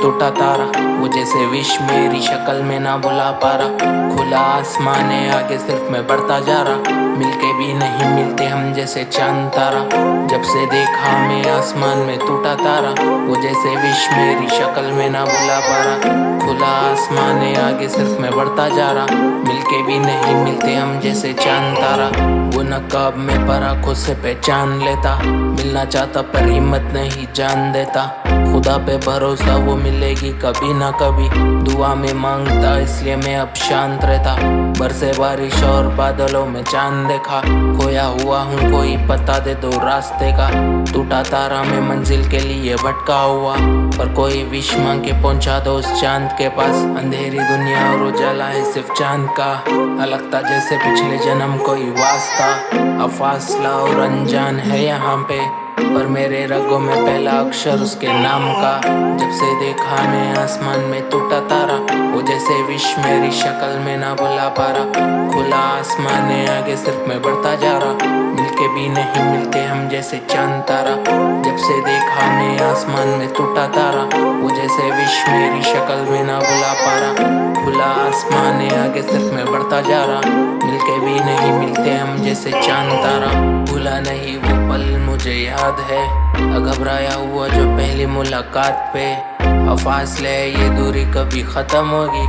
टूटा तारा, वो जैसे विश मेरी शक्ल में ना बुला पा रहा। खुला आसमान है आगे सिर्फ मैं बढ़ता जा रहा, मिलके भी नहीं मिलते हम जैसे चांद तारा। जब से देखा मैं आसमान में टूटा तारा, वो जैसे विश मेरी शक्ल में ना बुला पा रहा। खुला आसमान है आगे सिर्फ मैं बढ़ता जा रहा, मिलके भी नहीं मिलते हम जैसे चांद तारा। वो नकाब में पर आंखों से पहचान लेता, मिलना चाहता पर हिम्मत नहीं जान देता। खुदा पे भरोसा वो मिलेगी कभी ना कभी, दुआ में मांगता इसलिए मैं अब शांत रहता। बरसे बारिश और बादलों में चांद देखा, खोया हुआ हूँ कोई पता दे दो रास्ते का। टूटा तारा मैं मंजिल के लिए भटका हुआ, पर कोई विश मांग के पहुंचा दो उस चांद के पास। अंधेरी दुनिया और उजाला है सिर्फ चांद का, लगता जैसे पिछले जन्म कोई वास्ता। अब फासला और अनजान है यहाँ पे, पर मेरे रगों में पहला अक्षर उसके नाम का। जब से देखा मैं आसमान में टूटा तारा, वो जैसे विश मेरी शक्ल में ना बुला पा रहा। खुला आसमान है आगे सिर्फ मैं बढ़ता जा रहा, मिलके भी नहीं मिलते हम जैसे चांद तारा। जब से देखा मैं आसमान में टूटा तारा, वो जैसे विश मेरी शक्ल में ना बुला पा रहा। खुला आसमान है आगे सिर्फ मैं बढ़ता जा रहा, मिलके भी नहीं मिलते हम जैसे चांद तारा। भूला नहीं वो पल मुझे याद है, घबराया हुआ जो पहली मुलाकात पे। अब फासले ये दूरी कभी खत्म होगी,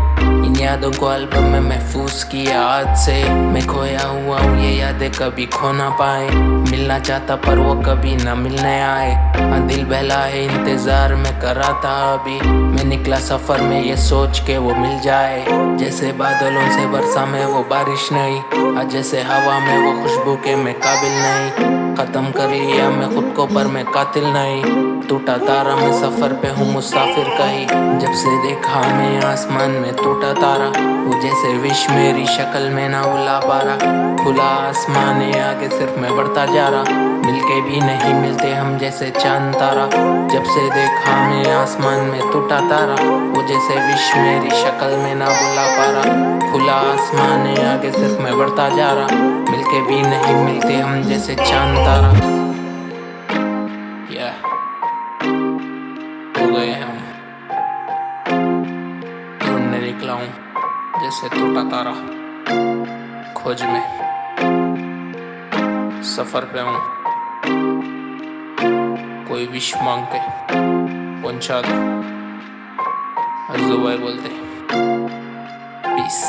इन यादों को एल्बम में महफूज किया आज से। मैं खोया हुआ हूँ ये यादें कभी खो ना पाए, मिलना चाहता पर वो कभी ना मिलने आए। दिल बहला है इंतजार में कर रहा था अभी, मैं निकला सफर में ये सोच के वो मिल जाए। जैसे बादलों से बरसा में वो बारिश नहीं, आज जैसे हवा में वो खुशबू के मैं काबिल नहीं। खत्म कर लिया मैं खुद को पर मैं कातिल नहीं, टूटा तारा मैं सफर पे हूँ मुसाफिर कहीं। जब से देखा मैं आसमान में टूटा तारा, वो जैसे विश मेरी शक्ल में ना बुला पा रहा। खुला आसमान है आगे सिर्फ मैं बढ़ता जा रहा, मिलके भी नहीं मिलते हम जैसे चांद तारा। जब से देखा मैं आसमान में टूटा तारा, वो जैसे विश मेरी शक्ल में ना बुला पा रहा। खुला आसमान है आगे सिर्फ मैं बढ़ता जा रहा, मिलके भी नहीं मिलते हम जैसे चांद तारा। हो गए हम, ढूंढने निकला हूँ जैसे टूटा तारा, खोज में सफर पे हूँ, कोई विश मांग के पहुंचा दो। अज़्ज़ू भाई बोलते पीस।